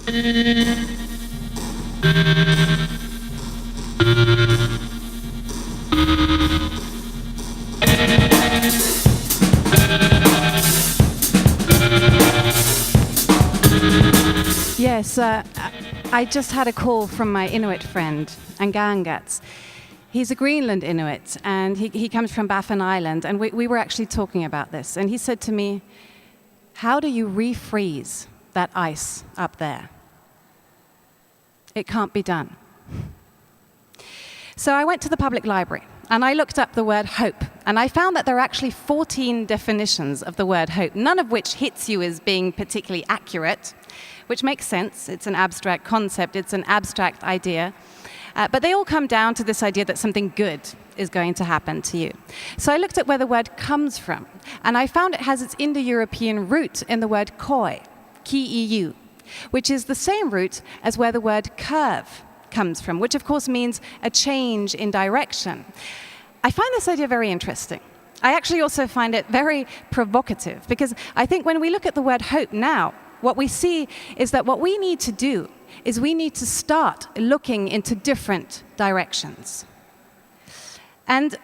Yes, I just had a call from my Inuit friend, Angangats. He's a Greenland Inuit, and he comes from Baffin Island, and we were actually talking about this. And he said to me, how do you refreeze that ice up there? It can't be done. So I went to the public library, and I looked up the word hope, and I found that there are actually 14 definitions of the word hope, none of which hits you as being particularly accurate, which makes sense. It's an abstract concept, it's an abstract idea. But they all come down to this idea that something good is going to happen to you. So I looked at where the word comes from, and I found it has its Indo-European root in the word koi, ki-eu, which is the same root as where the word curve comes from, which of course means a change in direction. I find this idea very interesting. I actually also find it very provocative, because I think when we look at the word hope now, what we see is that what we need to do is we need to start looking into different directions. And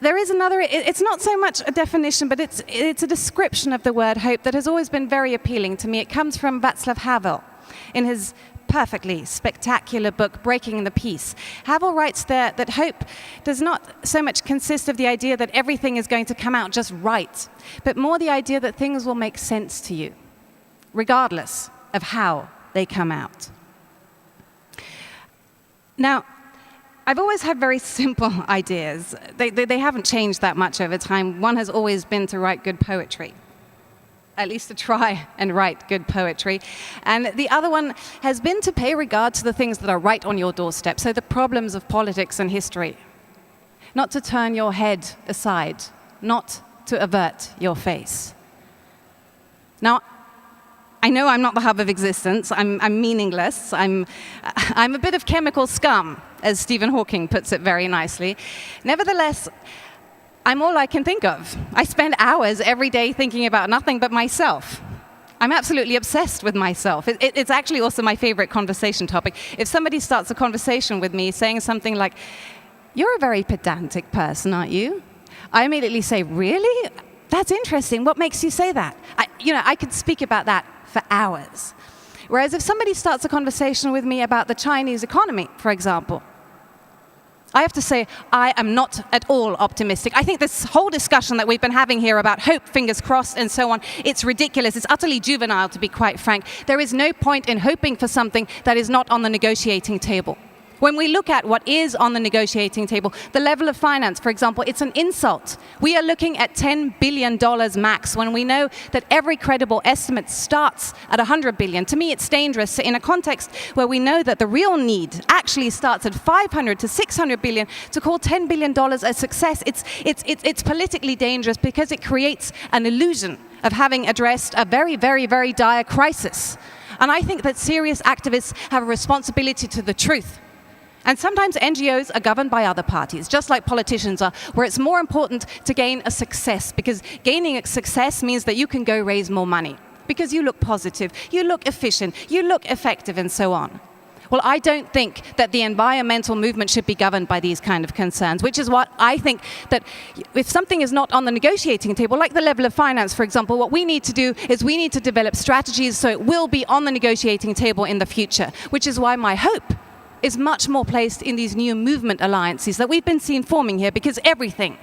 there is another, it's not so much a definition, but it's a description of the word hope that has always been very appealing to me. It comes from Václav Havel in his perfectly spectacular book, Breaking the Peace. Havel writes there that hope does not so much consist of the idea that everything is going to come out just right, but more the idea that things will make sense to you, regardless of how they come out. Now, I've always had very simple ideas. They haven't changed that much over time. One has always been to write good poetry, at least to try and write good poetry. And the other one has been to pay regard to the things that are right on your doorstep, so the problems of politics and history. Not to turn your head aside, not to avert your face. Now, I know I'm not the hub of existence. I'm meaningless. I'm a bit of chemical scum, as Stephen Hawking puts it very nicely. Nevertheless, I'm all I can think of. I spend hours every day thinking about nothing but myself. I'm absolutely obsessed with myself. It's actually also my favorite conversation topic. If somebody starts a conversation with me saying something like, "You're a very pedantic person, aren't you?" I immediately say, "Really? That's interesting. What makes you say that?" I could speak about that for hours. Whereas if somebody starts a conversation with me about the Chinese economy, for example, I have to say, I am not at all optimistic. I think this whole discussion that we've been having here about hope, fingers crossed, and so on, it's ridiculous. It's utterly juvenile, to be quite frank. There is no point in hoping for something that is not on the negotiating table. When we look at what is on the negotiating table, the level of finance, for example, it's an insult. We are looking at $10 billion max when we know that every credible estimate starts at $100 billion. To me, it's dangerous in a context where we know that the real need actually starts at $500 to $600 billion. To call $10 billion a success, it's politically dangerous because it creates an illusion of having addressed a very, very, very dire crisis. And I think that serious activists have a responsibility to the truth. And sometimes NGOs are governed by other parties, just like politicians are, where it's more important to gain a success, because gaining a success means that you can go raise more money, because you look positive, you look efficient, you look effective, and so on. Well, I don't think that the environmental movement should be governed by these kind of concerns, which is what I think that if something is not on the negotiating table, like the level of finance, for example, what we need to do is we need to develop strategies so it will be on the negotiating table in the future, which is why my hope is much more placed in these new movement alliances that we've been seeing forming here, because everything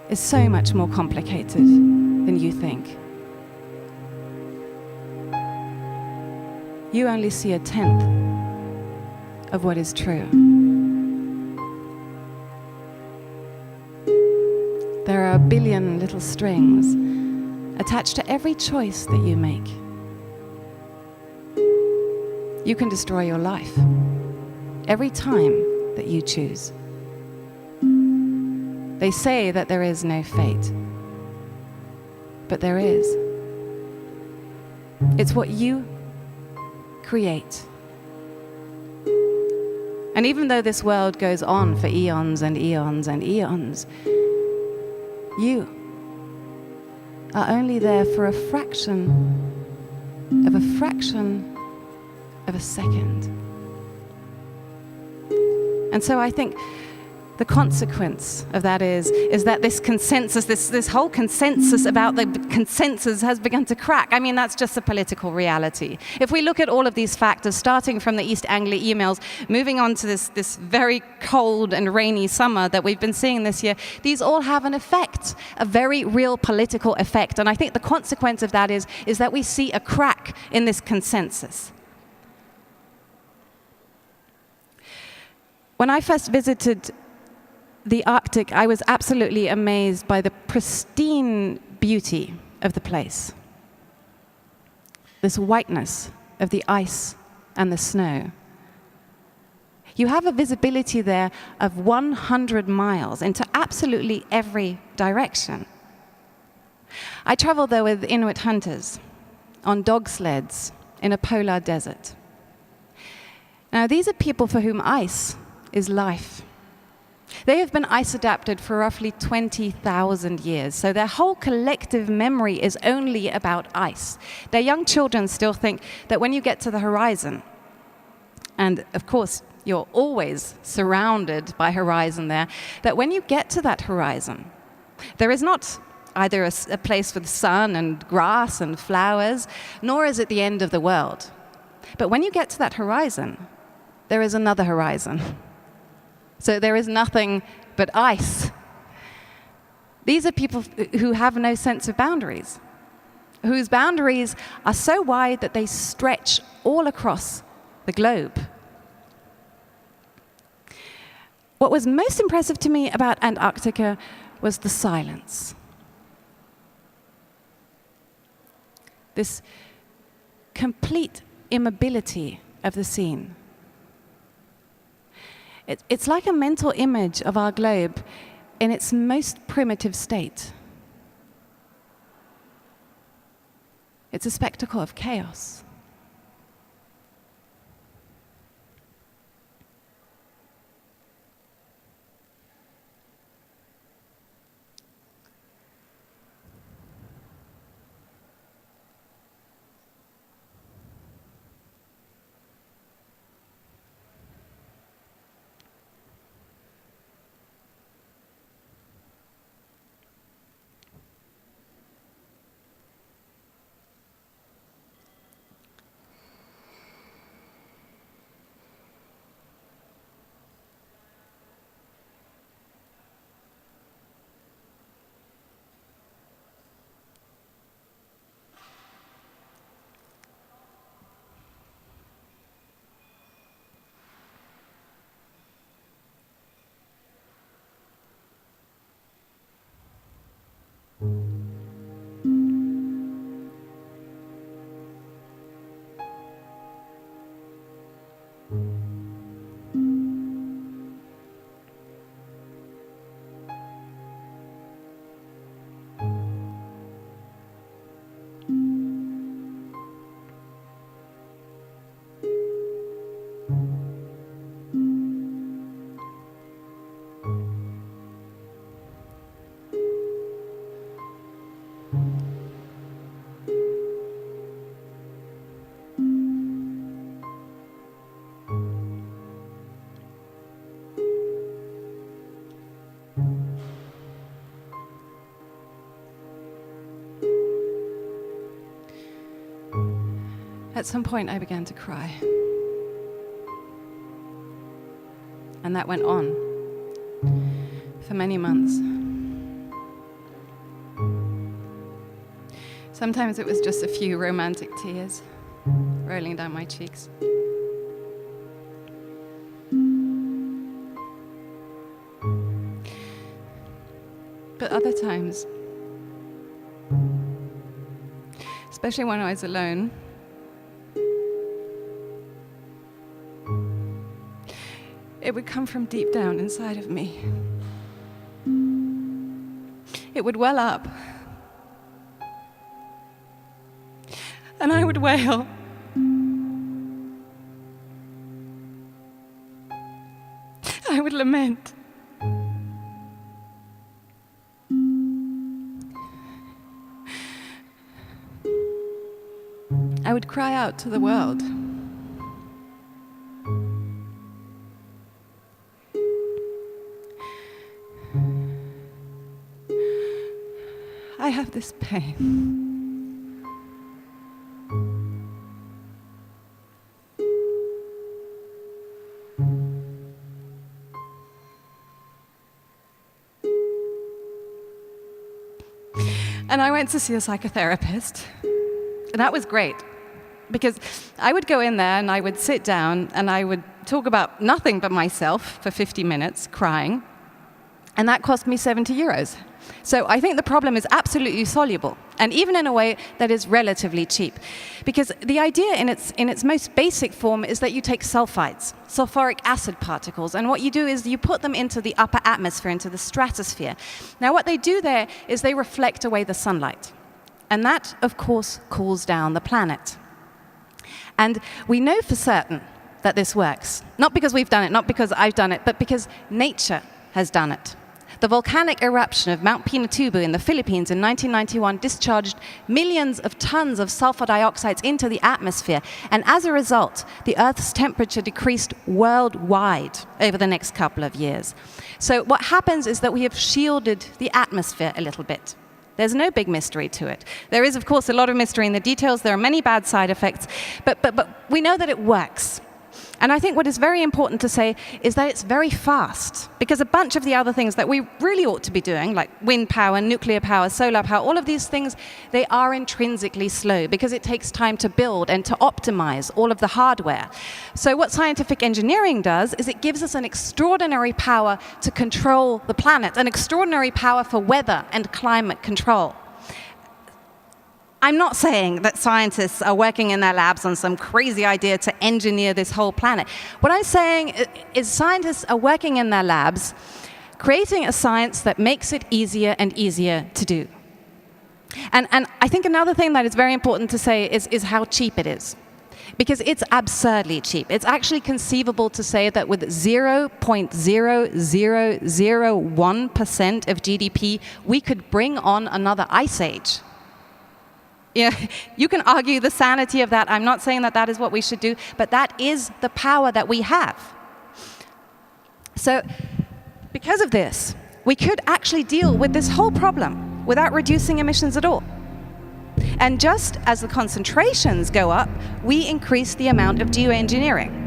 is so much more complicated than you think. You only see a tenth of what is true. There are a billion little strings attached to every choice that you make. You can destroy your life every time that you choose. They say that there is no fate, but there is. It's what you create. And even though this world goes on for eons and eons and eons, you are only there for a fraction of a second. And so I think the consequence of that is that this consensus, this whole consensus about the consensus has begun to crack. I mean, that's just a political reality. If we look at all of these factors, starting from the East Anglia emails, moving on to this very cold and rainy summer that we've been seeing this year, these all have an effect, a very real political effect. And I think the consequence of that is that we see a crack in this consensus. When I first visited the Arctic, I was absolutely amazed by the pristine beauty of the place. This whiteness of the ice and the snow. You have a visibility there of 100 miles into absolutely every direction. I traveled there with Inuit hunters on dog sleds in a polar desert. Now, these are people for whom ice is life. They have been ice adapted for roughly 20,000 years, so their whole collective memory is only about ice. Their young children still think that when you get to the horizon, and of course you're always surrounded by horizon there, that when you get to that horizon, there is not either a place with sun and grass and flowers, nor is it the end of the world. But when you get to that horizon, there is another horizon. So there is nothing but ice. These are people who have no sense of boundaries, whose boundaries are so wide that they stretch all across the globe. What was most impressive to me about Antarctica was the silence. This complete immobility of the scene. It's like a mental image of our globe in its most primitive state. It's a spectacle of chaos. At some point, I began to cry. And that went on for many months. Sometimes it was just a few romantic tears rolling down my cheeks. But other times, especially when I was alone, it would come from deep down inside of me. It would well up. And I would wail. I would lament. I would cry out to the world. I have this pain. And I went to see a psychotherapist, and that was great, because I would go in there and I would sit down and I would talk about nothing but myself for 50 minutes, crying, and that cost me 70 euros. So I think the problem is absolutely soluble, and even in a way that is relatively cheap. Because the idea in its most basic form is that you take sulfides, sulfuric acid particles, and what you do is you put them into the upper atmosphere, into the stratosphere. Now what they do there is they reflect away the sunlight. And that, of course, cools down the planet. And we know for certain that this works. Not because we've done it, not because I've done it, but because nature has done it. The volcanic eruption of Mount Pinatubo in the Philippines in 1991 discharged millions of tons of sulfur dioxide into the atmosphere, and as a result, the Earth's temperature decreased worldwide over the next couple of years. So what happens is that we have shielded the atmosphere a little bit. There's no big mystery to it. There is, of course, a lot of mystery in the details. There are many bad side effects, but we know that it works. And I think what is very important to say is that it's very fast, because a bunch of the other things that we really ought to be doing, like wind power, nuclear power, solar power, all of these things, they are intrinsically slow because it takes time to build and to optimize all of the hardware. So what scientific engineering does is it gives us an extraordinary power to control the planet, an extraordinary power for weather and climate control. I'm not saying that scientists are working in their labs on some crazy idea to engineer this whole planet. What I'm saying is scientists are working in their labs, creating a science that makes it easier and easier to do. And I think another thing that is very important to say is how cheap it is. Because it's absurdly cheap. It's actually conceivable to say that with 0.0001% of GDP, we could bring on another ice age. Yeah, you can argue the sanity of that. I'm not saying that that is what we should do, but that is the power that we have. So, because of this, we could actually deal with this whole problem without reducing emissions at all. And just as the concentrations go up, we increase the amount of geoengineering.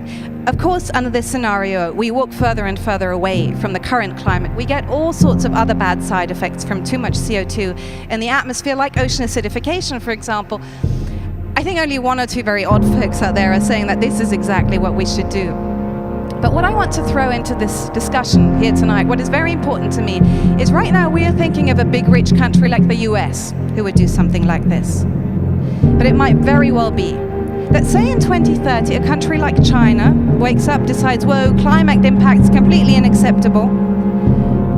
Of course, under this scenario, we walk further and further away from the current climate. We get all sorts of other bad side effects from too much CO2 in the atmosphere, like ocean acidification, for example. I think only one or two very odd folks out there are saying that this is exactly what we should do. But what I want to throw into this discussion here tonight, what is very important to me, is right now we are thinking of a big rich country like the US who would do something like this. But it might very well be that, say in 2030, a country like China wakes up, decides, whoa, climate impact's completely unacceptable.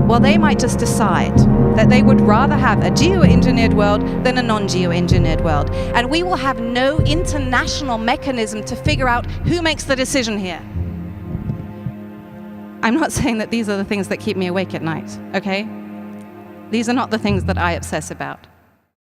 Well, they might just decide that they would rather have a geoengineered world than a non-geoengineered world. And we will have no international mechanism to figure out who makes the decision here. I'm not saying that these are the things that keep me awake at night, okay? These are not the things that I obsess about.